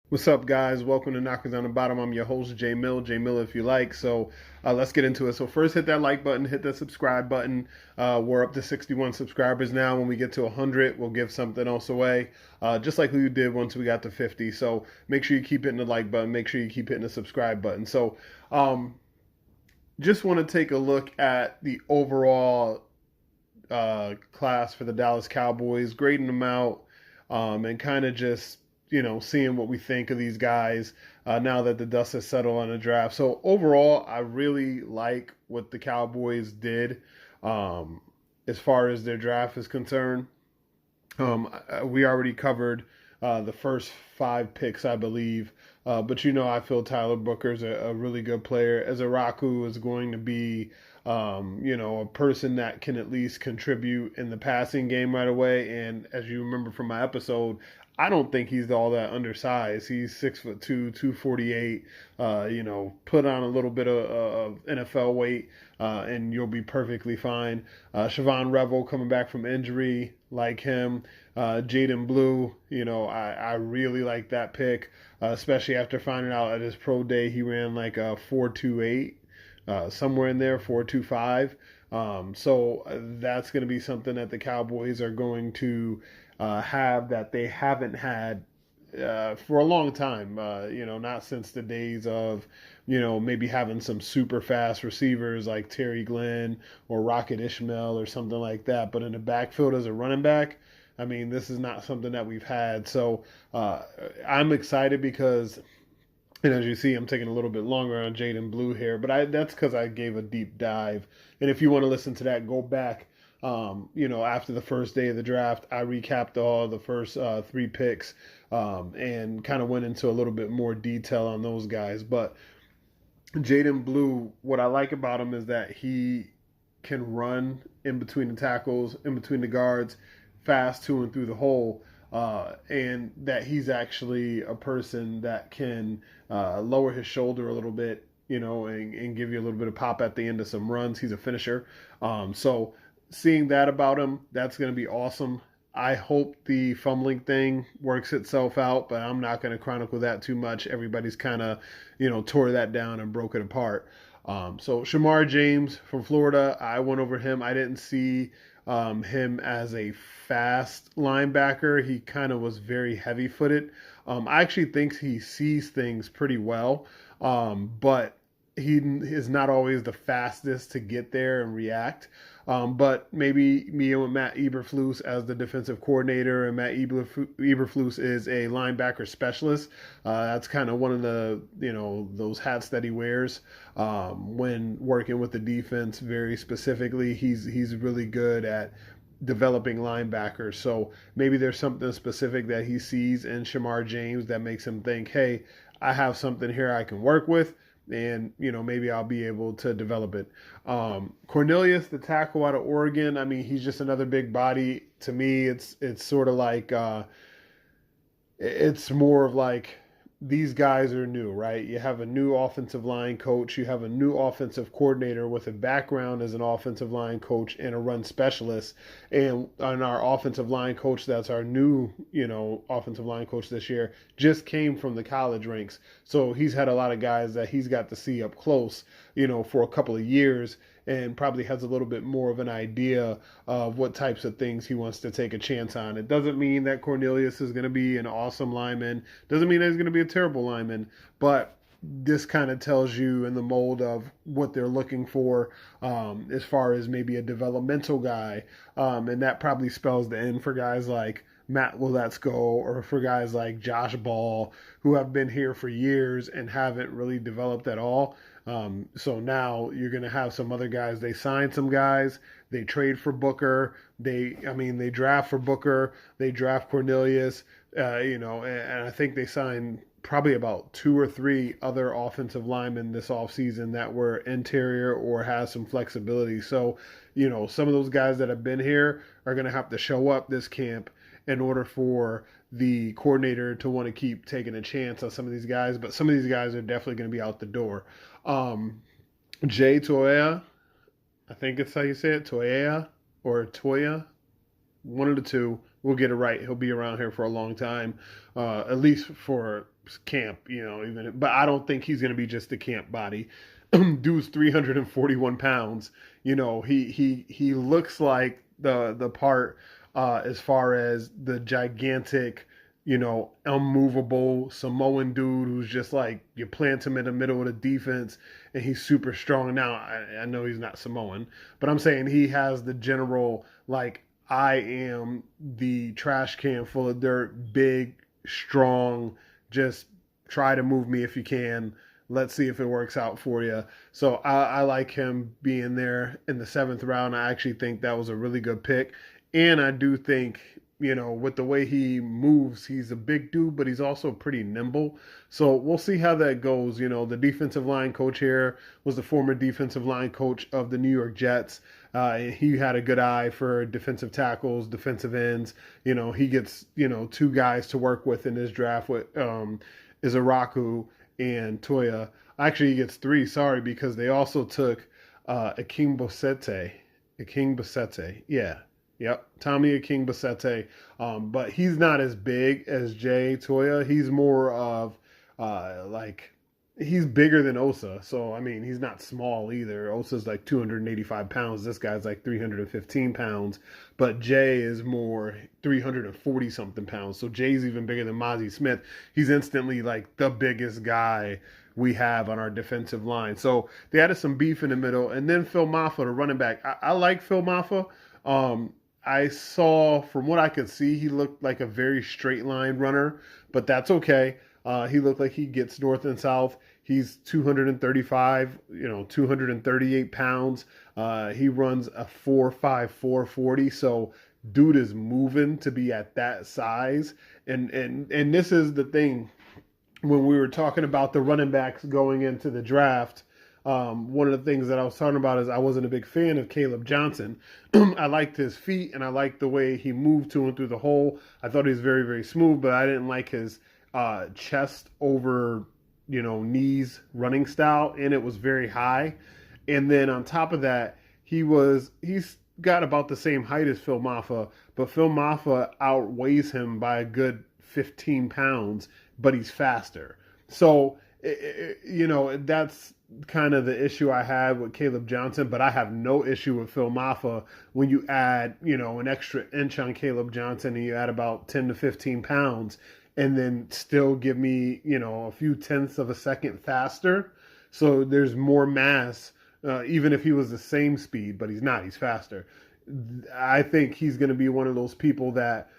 What's up, guys? Welcome to Knockers on the Bottom. I'm your host, Jay Mill. Jay Mill, if you like. So let's get into it. So first, hit that like button, hit that subscribe button. We're up to 61 subscribers now. When we get to 100, we'll give something else away, just like we did once we got to 50. So make sure you keep hitting the like button. Make sure you keep hitting the subscribe button. So um, just want to take a look at the overall class for the Dallas Cowboys, grading them out, and kind of just seeing what we think of these guys now that the dust has settled on the draft. So overall, I really like what the Cowboys did as far as their draft is concerned. We already covered the first five picks, I believe. But I feel Tyler Booker's a really good player. As Araku is going to be, a person that can at least contribute in the passing game right away. And as you remember from my episode, I don't think he's all that undersized. He's 6'2", 248. Put on a little bit of NFL weight, and you'll be perfectly fine. Siobhan Revel coming back from injury, like him. Jaden Blue, I really like that pick, especially after finding out at his pro day he ran like a 4.28, somewhere in there, 4.25. So that's going to be something that the Cowboys are going to have that they haven't had for a long time. Not since the days of, maybe having some super fast receivers like Terry Glenn or Rocket Ishmael or something like that. But in the backfield as a running back, I mean, this is not something that we've had. So I'm excited because, and as you see, I'm taking a little bit longer on Jaden Blue here, but that's because I gave a deep dive. And if you want to listen to that, go back. After the first day of the draft, I recapped all the first three picks and kind of went into a little bit more detail on those guys. But Jaden Blue, what I like about him is that he can run in between the tackles, in between the guards, fast to and through the hole. And that he's actually a person that can lower his shoulder a little bit, and give you a little bit of pop at the end of some runs. He's a finisher. So seeing that about him, that's going to be awesome. I hope the fumbling thing works itself out, but I'm not going to chronicle that too much. Everybody's kind of, tore that down and broke it apart. So Shamar James from Florida, I went over him. I didn't see him as a fast linebacker. He kind of was very heavy footed. I actually think he sees things pretty well, but he is not always the fastest to get there and react. But maybe me and Matt Eberflus as the defensive coordinator, and Matt Eberflus is a linebacker specialist. That's kind of one of the those hats that he wears when working with the defense. Very specifically, he's really good at developing linebackers. So maybe there's something specific that he sees in Shamar James that makes him think, hey, I have something here I can work with, and maybe I'll be able to develop it. Cornelius, the tackle out of Oregon, I mean, he's just another big body. To me, it's sort of like it's more of like these guys are new, right? You have a new offensive line coach, you have a new offensive coordinator with a background as an offensive line coach and a run specialist, and our offensive line coach, that's our new, offensive line coach this year, just came from the college ranks. So he's had a lot of guys that he's got to see up close, for a couple of years, and probably has a little bit more of an idea of what types of things he wants to take a chance on. It doesn't mean that Cornelius is going to be an awesome lineman. Doesn't mean that he's going to be a terrible lineman, but this kind of tells you in the mold of what they're looking for as far as maybe a developmental guy. And that probably spells the end for guys like Matt Let's-Go, or for guys like Josh Ball, who have been here for years and haven't really developed at all. So now you're going to have some other guys. They signed some guys. They trade for Booker. They draft for Booker. They draft Cornelius. And I think they signed probably about two or three other offensive linemen this offseason that were interior or has some flexibility. So, some of those guys that have been here are going to have to show up this camp in order for the coordinator to want to keep taking a chance on some of these guys. But some of these guys are definitely going to be out the door. Jay Toya, I think it's how you say it, Toya or Toya, one of the two. We'll get it right. He'll be around here for a long time, at least for camp, even, but I don't think he's going to be just a camp body. Dude's 341 pounds. He looks like the part as far as the gigantic, unmovable Samoan dude who's just like you plant him in the middle of the defense and he's super strong. Now I know he's not Samoan, but I'm saying he has the general like I am the trash can full of dirt, big, strong, just try to move me if you can. Let's see if it works out for you. So I like him being there in the 7th round. I actually think that was a really good pick. And I do think, with the way he moves, he's a big dude, but he's also pretty nimble. So we'll see how that goes. The defensive line coach here was the former defensive line coach of the New York Jets. He had a good eye for defensive tackles, defensive ends. He gets, 2 guys to work with in his draft with Izaraku and Toya. Actually, he gets 3, sorry, because they also took Aking Bosete. Yeah. Yep, Tommy Aking Bosete. But he's not as big as Jay Toya. He's more of he's bigger than Osa. So, I mean, he's not small either. Osa's like 285 pounds. This guy's like 315 pounds. But Jay is more 340 something pounds. So Jay's even bigger than Mozzie Smith. He's instantly like the biggest guy we have on our defensive line. So they added some beef in the middle. And then Phil Maffa, the running back. I like Phil Maffa. I saw, from what I could see, he looked like a very straight line runner, but that's okay. He looked like he gets north and south. He's 235, 238 pounds. He runs a 4.5, 4.40. So dude is moving to be at that size. And this is the thing, when we were talking about the running backs going into the draft, one of the things that I was talking about is I wasn't a big fan of Caleb Johnson. I liked his feet and I liked the way he moved to and through the hole. I thought he was very, very smooth, but I didn't like his chest over, knees running style, and it was very high. And then on top of that, he's got about the same height as Phil Maffa, but Phil Maffa outweighs him by a good 15 pounds, but he's faster. So, that's kind of the issue I had with Caleb Johnson, but I have no issue with Phil Maffa when you add, an extra inch on Caleb Johnson and you add about 10 to 15 pounds and then still give me, a few tenths of a second faster. So there's more mass, even if he was the same speed, but he's not, he's faster. I think he's going to be one of those people that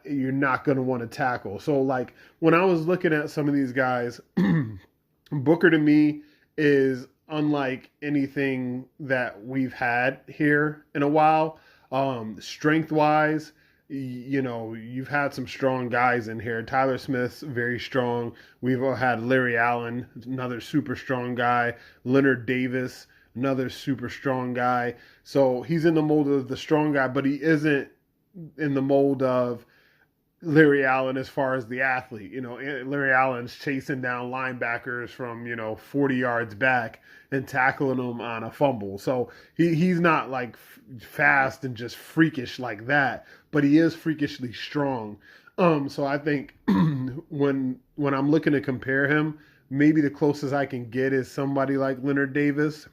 you're not going to want to tackle. So like when I was looking at some of these guys, Booker to me is unlike anything that we've had here in a while. Strength wise, you've had some strong guys in here. Tyler Smith's very strong. We've had Larry Allen, another super strong guy. Leonard Davis, another super strong guy. So he's in the mold of the strong guy, but he isn't in the mold of Larry Allen as far as the athlete. Larry Allen's chasing down linebackers from, 40 yards back and tackling them on a fumble. So he's not like fast and just freakish like that, but he is freakishly strong. So I think when I'm looking to compare him, maybe the closest I can get is somebody like Leonard Davis.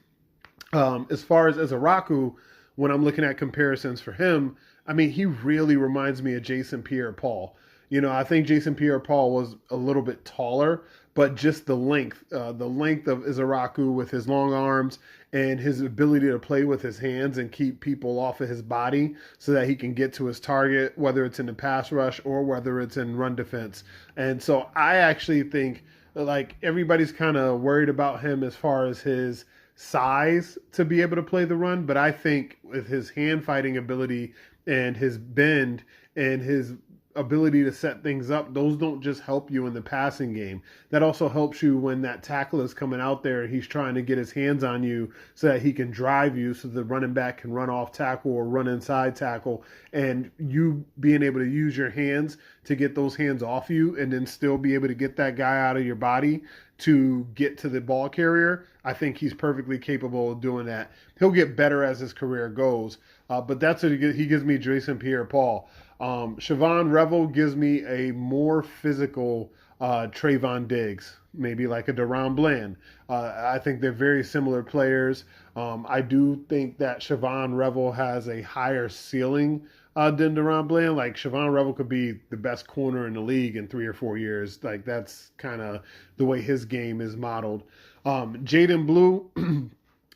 As far as Izaraku, when I'm looking at comparisons for him, I mean, he really reminds me of Jason Pierre-Paul. I think Jason Pierre-Paul was a little bit taller, but just the length of Izaraku with his long arms and his ability to play with his hands and keep people off of his body so that he can get to his target, whether it's in the pass rush or whether it's in run defense. And so I actually think like everybody's kind of worried about him as far as his size to be able to play the run, but I think with his hand fighting ability and his bend and his ability to set things up, those don't just help you in the passing game. That also helps you when that tackle is coming out there and he's trying to get his hands on you so that he can drive you so the running back can run off tackle or run inside tackle, and you being able to use your hands to get those hands off you and then still be able to get that guy out of your body to get to the ball carrier. I think he's perfectly capable of doing that. He'll get better as his career goes, but that's what he gives me, Jason Pierre-Paul. Siobhan Revel gives me a more physical Trayvon Diggs, maybe like a Deron Bland. I think they're very similar players. I do think that Siobhan Revel has a higher ceiling than Deron Bland. Like Siobhan Revel could be the best corner in the league in 3 or 4 years. Like that's kind of the way his game is modeled. Jaden Blue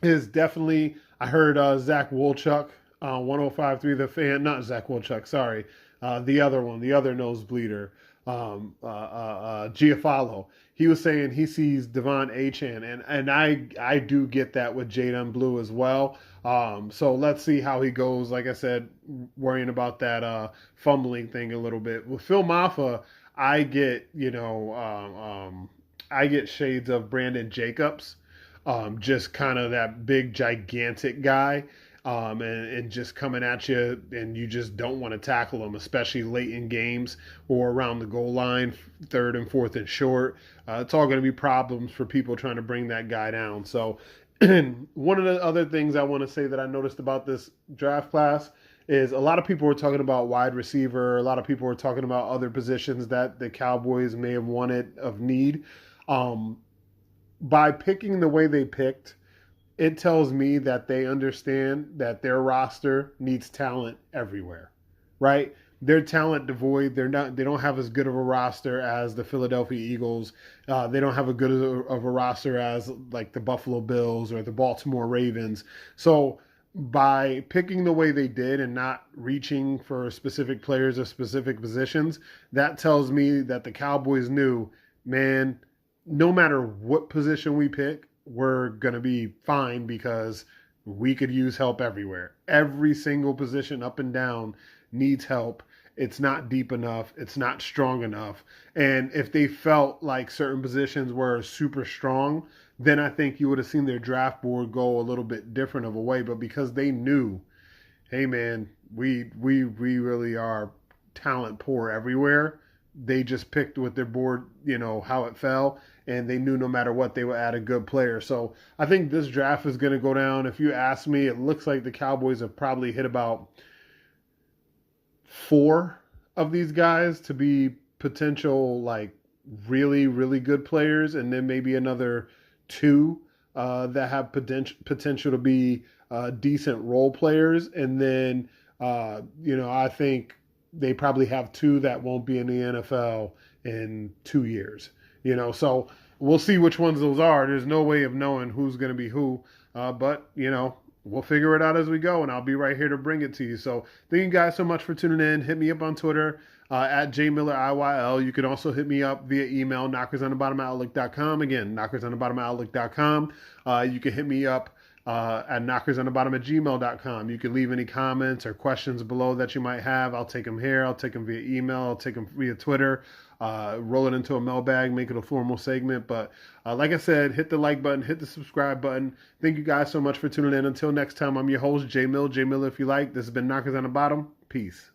is definitely. I heard Zach Wolchuk, 105.3 The Fan, not Zach Wolchuk, sorry, the other one, the other nosebleeder, Giafalo. He was saying he sees Devon Achan, and I do get that with Jaden Blue as well. So let's see how he goes. Like I said, worrying about that fumbling thing a little bit. With Phil Maffa, I get I get shades of Brandon Jacobs, just kind of that big gigantic guy. And just coming at you, and you just don't want to tackle him, especially late in games or around the goal line, third and fourth and short. It's all going to be problems for people trying to bring that guy down. So, one of the other things I want to say that I noticed about this draft class is a lot of people were talking about wide receiver. A lot of people were talking about other positions that the Cowboys may have wanted of need. By picking the way they picked, it tells me that they understand that their roster needs talent everywhere, right? They're talent devoid. They don't have as good of a roster as the Philadelphia Eagles. They don't have a good of a roster as like the Buffalo Bills or the Baltimore Ravens. So by picking the way they did and not reaching for specific players or specific positions, that tells me that the Cowboys knew, man, no matter what position we pick, we're going to be fine because we could use help everywhere. Every single position up and down needs help. It's not deep enough. It's not strong enough. And if they felt like certain positions were super strong, then I think you would have seen their draft board go a little bit different of a way. But because they knew, hey man, we really are talent poor everywhere, they just picked with their board, how it fell, and they knew no matter what they would add a good player. So I think this draft is going to go down. If you ask me, it looks like the Cowboys have probably hit about 4 of these guys to be potential, like really, really good players, and then maybe another 2 that have potential to be decent role players. And then, I think they probably have 2 that won't be in the NFL in 2 years. So we'll see which ones those are. There's no way of knowing who's going to be who, but we'll figure it out as we go, and I'll be right here to bring it to you. So thank you guys so much for tuning in. Hit me up on Twitter at jmilleriyl. You can also hit me up via email, knockersonthebottom@outlook.com. Again, knockersonthebottom@outlook.com. You can hit me up at knockersonthebottom@gmail.com. You can leave any comments or questions below that you might have. I'll take them here. I'll take them via email. I'll take them via Twitter. Roll it into a mailbag, make it a formal segment. But like I said, hit the like button, hit the subscribe button. Thank you guys so much for tuning in. Until next time, I'm your host, J Mill if you like. This has been Knockers on the Bottom. Peace.